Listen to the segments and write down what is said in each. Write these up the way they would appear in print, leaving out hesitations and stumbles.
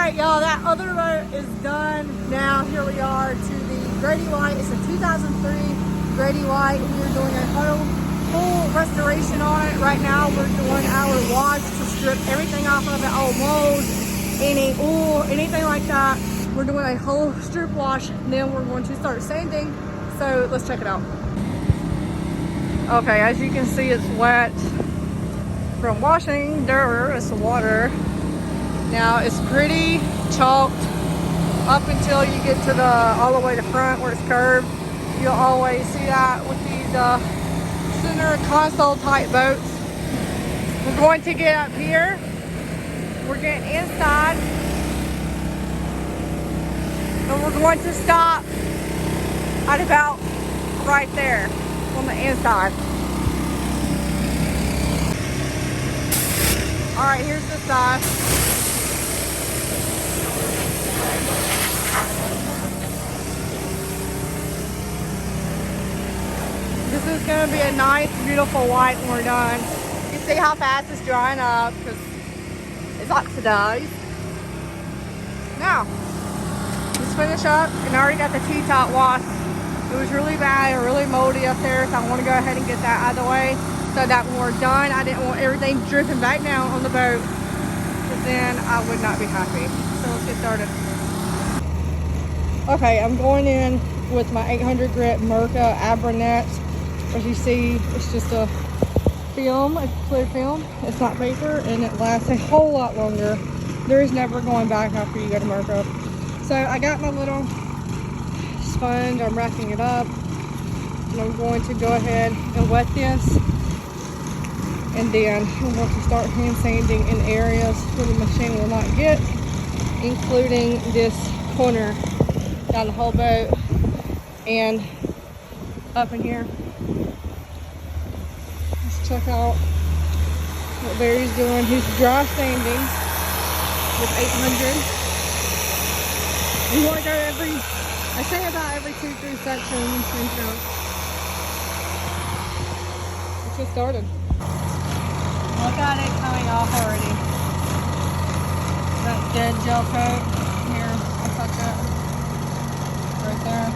right, y'all, that other boat is done. Now here we are to the Grady White. It's a 2003 Grady White. We're doing a full restoration on it. Right now we're doing our wash to strip everything off of it, all mold, any oil, anything like that. We're doing a whole strip wash, and then we're going to start sanding. So let's check it out. Okay, as you can see, it's wet from washing dirt. It's the water. Now it's pretty chalked up until you get to all the way to front where it's curved. You'll always see that with these center console type boats. We're going to get up here. We're getting inside. And we're going to stop at about right there on the inside. All right, here's the side. This is going to be a nice, beautiful white when we're done. You can see how fast it's drying up because it's oxidized. Now, let's finish up. And I already got the T-top wash. It was really bad and really moldy up there, so I want to go ahead and get that out of the way so that when we're done, I didn't want everything dripping back down on the boat, because then I would not be happy. So let's get started. Okay, I'm going in with my 800 grit Merca Abranet. As you see, it's just a film, a clear film. It's not paper, and it lasts a whole lot longer. There is never going back after you go to Merca. So I got my little sponge. I'm wrapping it up, and I'm going to go ahead and wet this, and then I'm going to start hand sanding in areas where the machine will not get, including this corner down the whole boat and up in here. Let's check out what Barry's doing. He's dry sanding with 800. You want to go I say about every 2-3 sections. Let's get started. Look at it coming off already. That dead gel coat. Here, I'll touch it. Right there.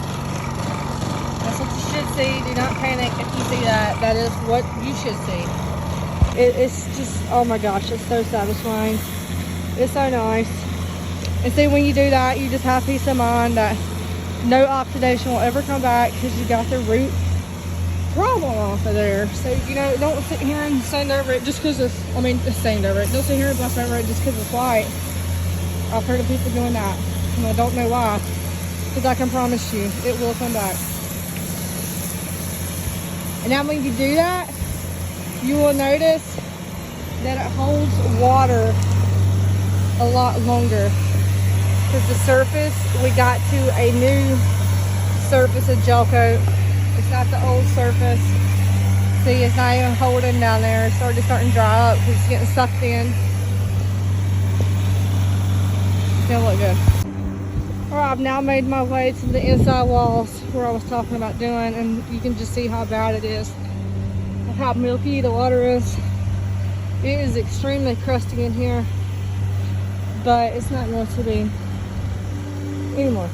That's what you should see. Do not panic if you see that. That is what you should see. It's just, oh my gosh, it's so satisfying. It's so nice. And see, when you do that, you just have peace of mind that no oxidation will ever come back because you got the root problem off of there. So, you know, don't sit here and sand over it just because it's, just sand over it. Don't sit here and brush over it just because it's white. I've heard of people doing that, and I don't know why. Because I can promise you, it will come back. And now when you do that, you will notice that it holds water a lot longer. Because the surface, we got to a new surface of gel coat. It's not the old surface. See, it's not even holding down there. It's already starting to dry up because it's getting sucked in. It's gonna look good. Alright, I've now made my way to the inside walls where I was talking about doing, and you can just see how bad it is. How milky the water is. It is extremely crusty in here, but it's not going to be anymore.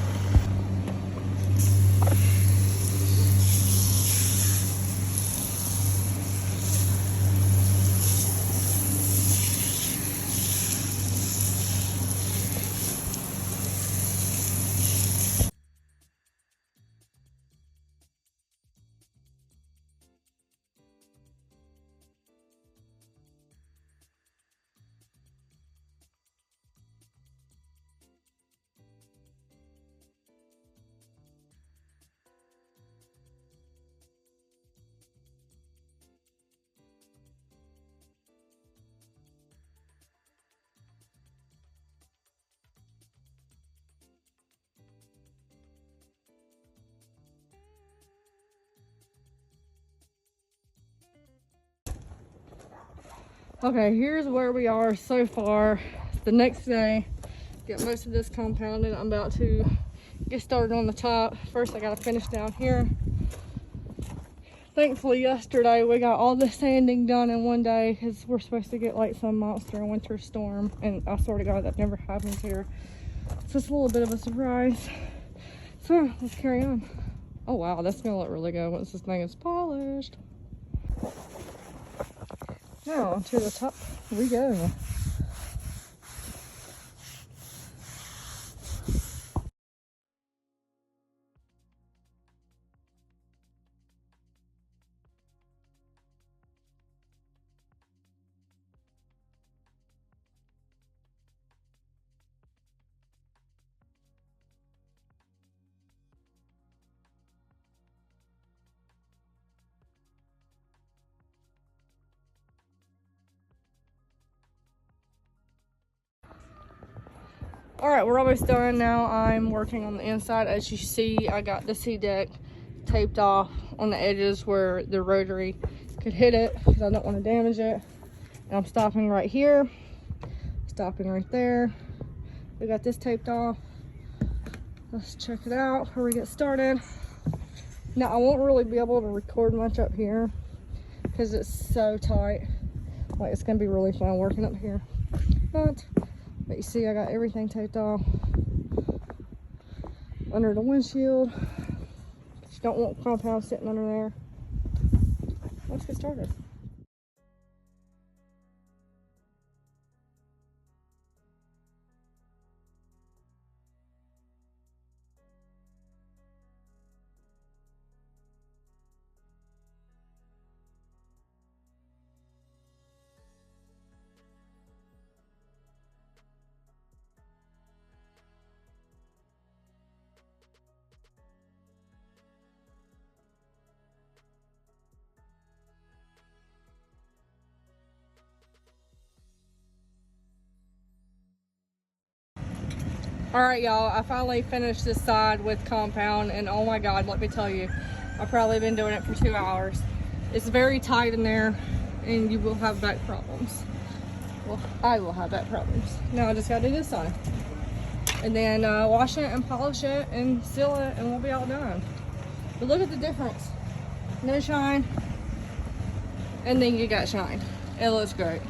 Okay, here's where we are so far. The next day, get most of this compounded. I'm about to get started on the top. First, I gotta finish down here. Thankfully yesterday we got all the sanding done in one day because we're supposed to get like some monster winter storm, and I swear to God that never happens here. So it's a little bit of a surprise. So let's carry on. Oh wow, that's gonna look really good once this thing is polished. Now to the top we go. All right, we're almost done now. I'm working on the inside. As you see, I got the sea deck taped off on the edges where the rotary could hit it because I don't want to damage it. And I'm stopping right here, stopping right there. We got this taped off. Let's check it out before we get started. Now, I won't really be able to record much up here because it's so tight. Like, it's gonna be really fun working up here. But you see, I got everything taped off under the windshield. You don't want compound sitting under there. Let's get started. All right, y'all, I finally finished this side with compound, and oh my God, let me tell you, I've probably been doing it for 2 hours. It's very tight in there, and you will have back problems. Well, I will have back problems. Now I just gotta do this side. And then wash it and polish it and seal it, and we'll be all done. But look at the difference. No shine, and then you got shine. It looks great.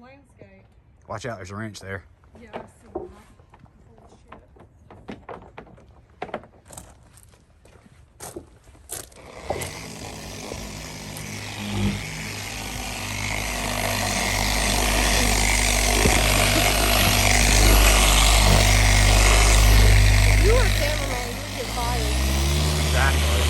Landscape. Watch out, there's a wrench there. Yeah, I see that. Holy shit. You were a cameraman, you would get fired. Exactly.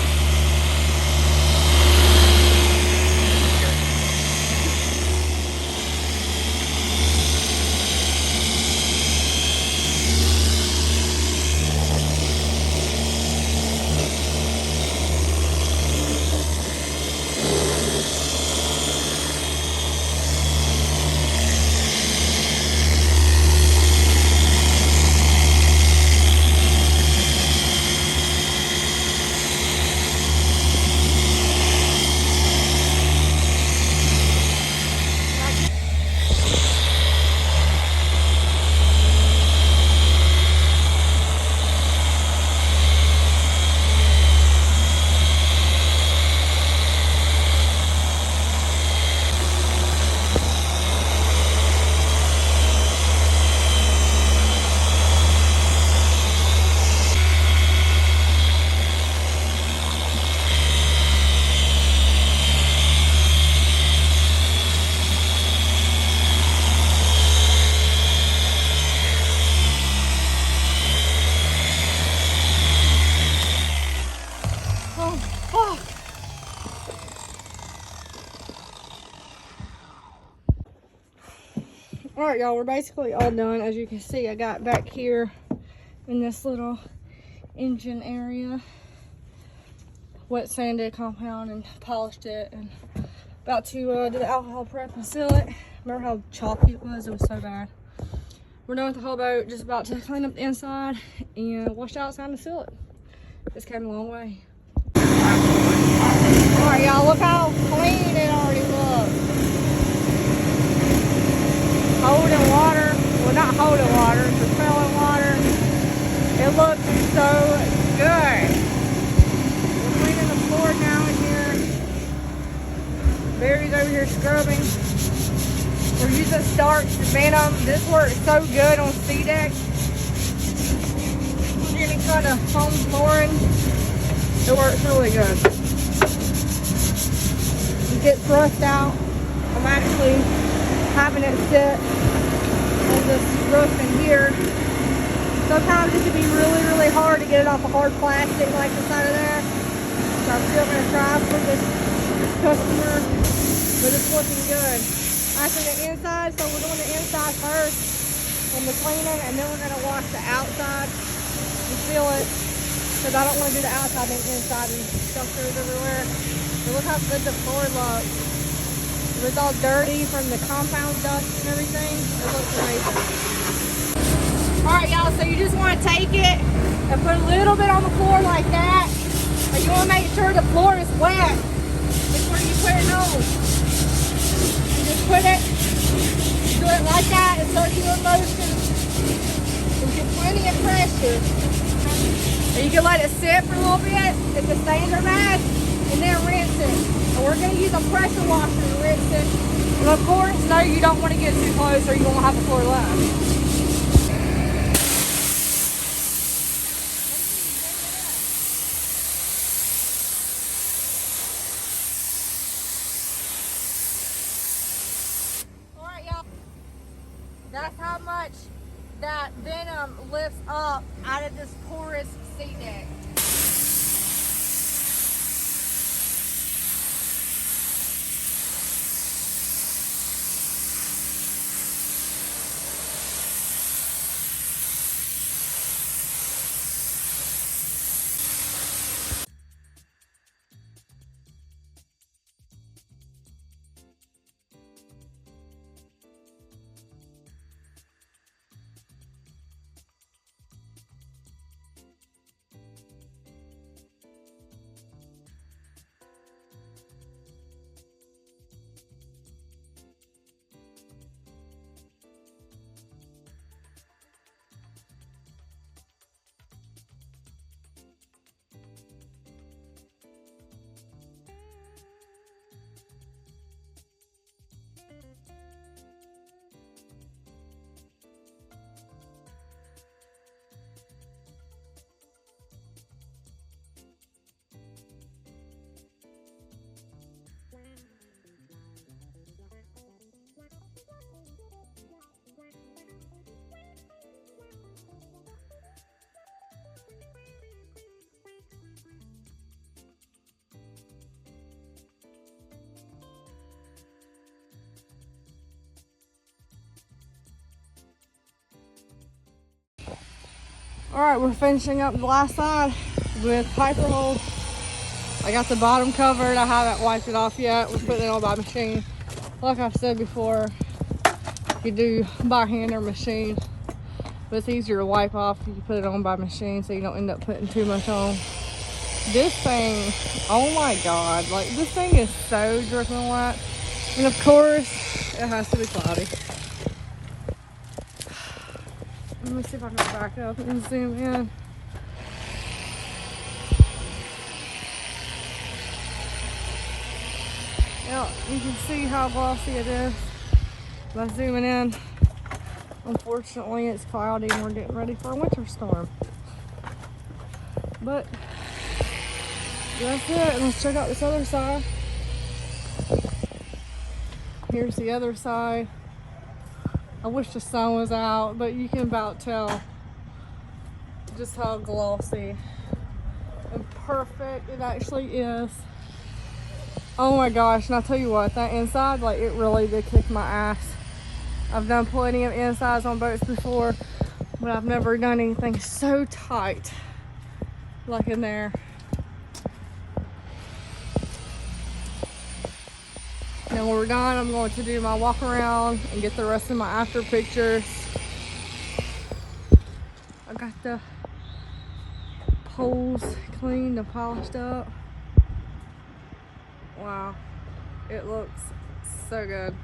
All right, y'all, we're basically all done. As you can see, I got back here in this little engine area, wet sanded compound and polished it, and about to do the alcohol prep and seal it. Remember how choppy it was? It was so bad. We're done with the whole boat, just about to clean up the inside and wash the outside and seal it. This came a long way. All right, y'all, look how clean it already looks. Holding water, well, not holding water, but smelling water. It looks so good. We're cleaning the floor now. Barry's over here scrubbing. We're using starch to venom. This works so good on C-deck. Any kind of foam flooring, it works really good. You get thrust out. I'm actually having it sit on this roof in here. Sometimes it can be really, really hard to get it off a hard plastic like the side of there. So I'm still going to try for this customer, but it's looking good. Actually the inside, so we're doing the inside first on the cleaning, and then we're going to wash the outside and seal it, because I don't want to do the outside and the inside and stuff goes everywhere. But look how good the floor looks. It was all dirty from the compound dust and everything. It looks amazing. Alright y'all, so you just want to take it and put a little bit on the floor like that. But you want to make sure the floor is wet before you put it on. You just put it, do it like that in circular motion. And get plenty of pressure. And you can let it sit for a little bit if it stains are bad, and then rinse it. And we're going to use a pressure washer to rinse it. And of course, no, you don't want to get too close or you won't have the floor left. Alright, y'all. That's how much that venom lifts up out of this porous seat deck. Alright, we're finishing up the last side with Piper hole. I got the bottom covered. I haven't wiped it off yet. We're putting it on by machine. Like I've said before, you do by hand or machine, but it's easier to wipe off if you put it on by machine so you don't end up putting too much on. This thing, oh my god, like this thing is so dripping wet. And of course, it has to be cloudy. Let me see if I can back up and zoom in. Yeah, you can see how glossy it is by zooming in. Unfortunately, it's cloudy and we're getting ready for a winter storm. But that's it. Let's check out this other side. Here's the other side. I wish the sun was out, but you can about tell just how glossy and perfect it actually is. Oh my gosh, and I'll tell you what, that inside, like, it really did kick my ass. I've done plenty of insides on boats before, but I've never done anything so tight like in there. Now when we're done, I'm going to do my walk around and get the rest of my after pictures. I got the poles cleaned and polished up. Wow, it looks so good.